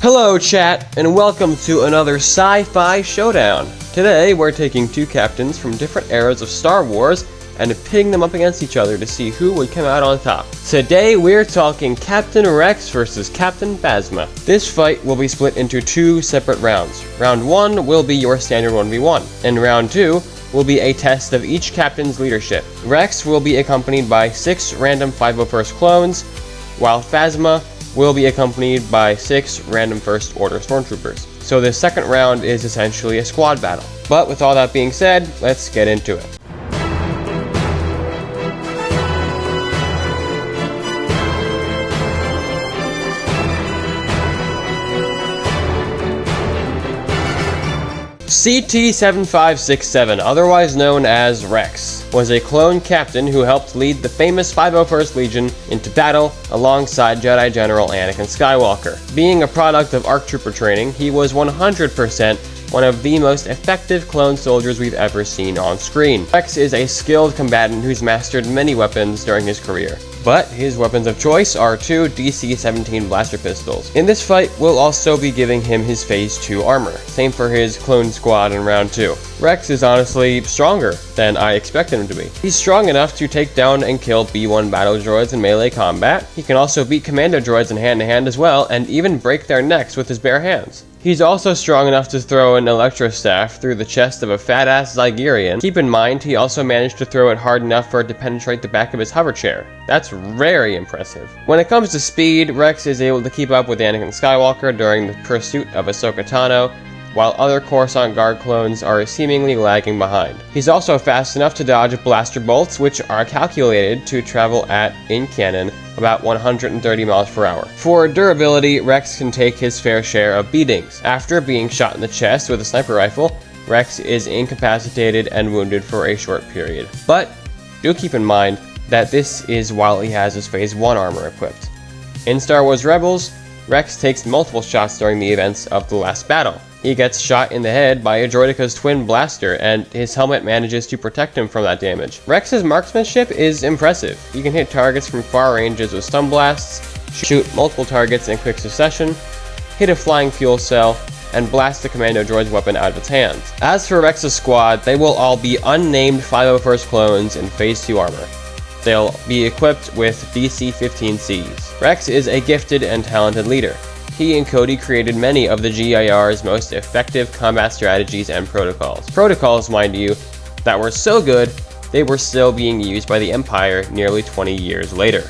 Hello chat, and welcome to another Sci-Fi Showdown. Today we're taking two captains from different eras of Star Wars and pitting them up against each other to see who would come out on top. Today we're talking Captain Rex versus Captain Phasma. This fight will be split into two separate rounds. Round 1 will be your standard 1v1, and round 2 will be a test of each captain's leadership. Rex will be accompanied by 6 random 501st clones, while Phasma will be accompanied by 6 random First Order Stormtroopers. So this second round is essentially a squad battle. But with all that being said, let's get into it. CT-7567, otherwise known as Rex, was a clone captain who helped lead the famous 501st Legion into battle alongside Jedi General Anakin Skywalker. Being a product of ARC Trooper training, he was 100% one of the most effective clone soldiers we've ever seen on screen. Rex is a skilled combatant who's mastered many weapons during his career, but his weapons of choice are 2 DC-17 blaster pistols. In this fight, we'll also be giving him his Phase 2 armor, same for his clone squad in round 2. Rex is honestly stronger than I expected him to be. He's strong enough to take down and kill B-1 battle droids in melee combat. He can also beat commando droids in hand-to-hand as well, and even break their necks with his bare hands. He's also strong enough to throw an electro staff through the chest of a fat-ass Zygerian. Keep in mind, he also managed to throw it hard enough for it to penetrate the back of his hover chair. That's very impressive. When it comes to speed, Rex is able to keep up with Anakin Skywalker during the pursuit of Ahsoka Tano, while other Coruscant Guard clones are seemingly lagging behind. He's also fast enough to dodge blaster bolts, which are calculated to travel at, in canon, about 130 miles per hour. For durability, Rex can take his fair share of beatings. After being shot in the chest with a sniper rifle, Rex is incapacitated and wounded for a short period. But do keep in mind that this is while he has his Phase 1 armor equipped. In Star Wars Rebels, Rex takes multiple shots during the events of the last battle. He gets shot in the head by a Droideca's twin blaster, and his helmet manages to protect him from that damage. Rex's marksmanship is impressive. He can hit targets from far ranges with stun blasts, shoot multiple targets in quick succession, hit a flying fuel cell, and blast the commando droid's weapon out of its hands. As for Rex's squad, they will all be unnamed 501st clones in Phase 2 armor. They'll be equipped with DC-15Cs. Rex is a gifted and talented leader. He and Cody created many of the GIR's most effective combat strategies and protocols. Protocols, mind you, that were so good, they were still being used by the Empire nearly 20 years later.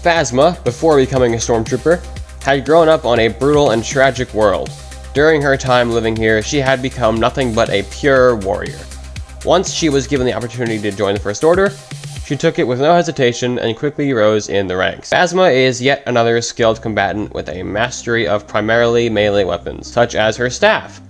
Phasma, before becoming a stormtrooper, had grown up on a brutal and tragic world. During her time living here, she had become nothing but a pure warrior. Once she was given the opportunity to join the First Order, she took it with no hesitation and quickly rose in the ranks. Phasma is yet another skilled combatant with a mastery of primarily melee weapons, such as her staff.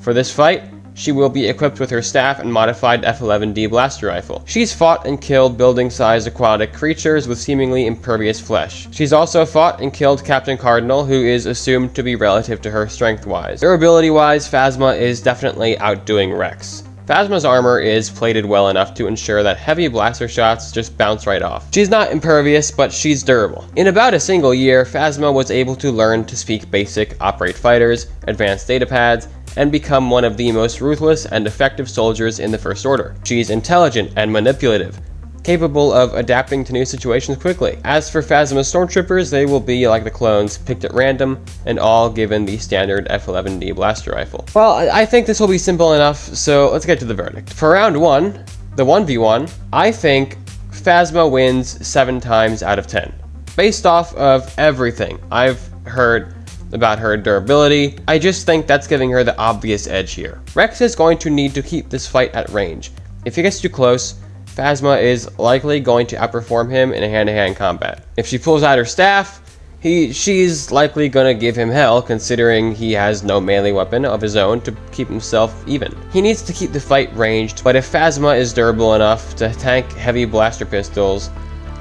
For this fight, she will be equipped with her staff and modified F-11D blaster rifle. She's fought and killed building-sized aquatic creatures with seemingly impervious flesh. She's also fought and killed Captain Cardinal, who is assumed to be relative to her strength-wise. Durability-wise, Phasma is definitely outdoing Rex. Phasma's armor is plated well enough to ensure that heavy blaster shots just bounce right off. She's not impervious, but she's durable. In about a single year, Phasma was able to learn to speak basic operate fighters, advanced datapads, and become one of the most ruthless and effective soldiers in the First Order. She's intelligent and manipulative, capable of adapting to new situations quickly. As for Phasma's stormtroopers, they will be like the clones, picked at random, and all given the standard F-11D blaster rifle. Well, I think this will be simple enough, so let's get to the verdict. For round 1, the 1v1, I think Phasma wins 7 times out of 10. Based off of everything I've heard about her durability, I just think that's giving her the obvious edge here. Rex is going to need to keep this fight at range. If he gets too close, Phasma is likely going to outperform him in a hand-to-hand combat. If she pulls out her staff, she's likely gonna give him hell, considering he has no melee weapon of his own to keep himself even. He needs to keep the fight ranged, but if Phasma is durable enough to tank heavy blaster pistols,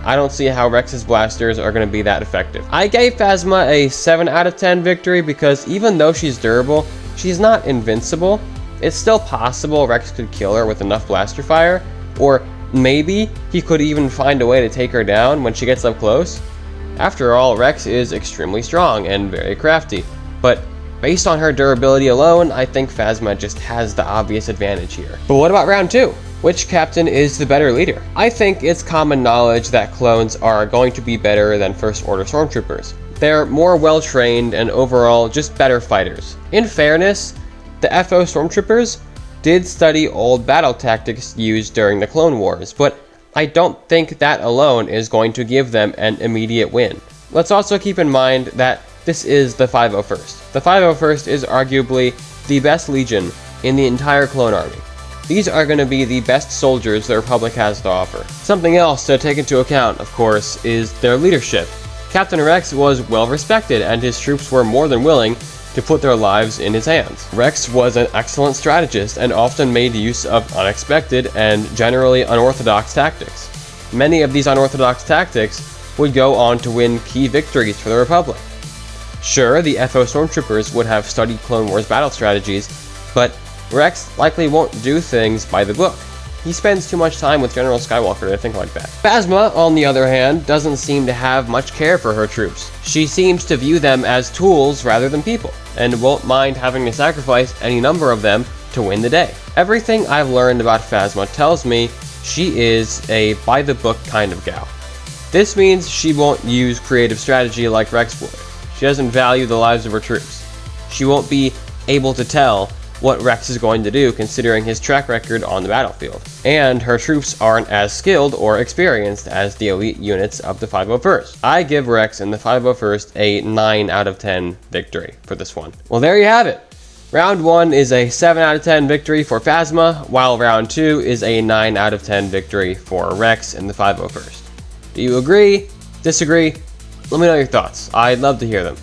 I don't see how Rex's blasters are going to be that effective. I gave Phasma a 7 out of 10 victory because even though she's durable, she's not invincible. It's still possible Rex could kill her with enough blaster fire, Or maybe he could even find a way to take her down when she gets up close. After all, Rex is extremely strong and very crafty, but based on her durability alone, I think Phasma just has the obvious advantage here. But what about round 2? Which captain is the better leader? I think it's common knowledge that clones are going to be better than First Order Stormtroopers. They're more well trained and overall just better fighters. In fairness, the FO Stormtroopers did study old battle tactics used during the Clone Wars, but I don't think that alone is going to give them an immediate win. Let's also keep in mind that this is the 501st. The 501st is arguably the best legion in the entire clone army. These are going to be the best soldiers the Republic has to offer. Something else to take into account, of course, is their leadership. Captain Rex was well respected, and his troops were more than willing to put their lives in his hands. Rex was an excellent strategist and often made use of unexpected and generally unorthodox tactics. Many of these unorthodox tactics would go on to win key victories for the Republic. Sure, the FO Stormtroopers would have studied Clone Wars battle strategies, but Rex likely won't do things by the book. He spends too much time with General Skywalker to think like that. Phasma, on the other hand, doesn't seem to have much care for her troops. She seems to view them as tools rather than people, and won't mind having to sacrifice any number of them to win the day. Everything I've learned about Phasma tells me she is a by-the-book kind of gal. This means she won't use creative strategy like Rex would. She doesn't value the lives of her troops. She won't be able to tell what Rex is going to do considering his track record on the battlefield. And her troops aren't as skilled or experienced as the elite units of the 501st. I give Rex and the 501st a 9 out of 10 victory for this one. Well, there you have it. Round 1 is a 7 out of 10 victory for Phasma, while round 2 is a 9 out of 10 victory for Rex and the 501st. Do you agree? Disagree? Let me know your thoughts. I'd love to hear them.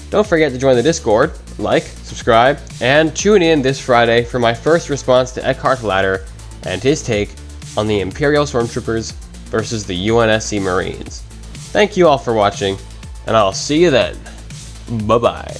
Don't forget to join the Discord, like, subscribe, and tune in this Friday for my first response to Eckhart Ladder and his take on the Imperial Stormtroopers versus the UNSC Marines. Thank you all for watching, and I'll see you then. Bye-bye.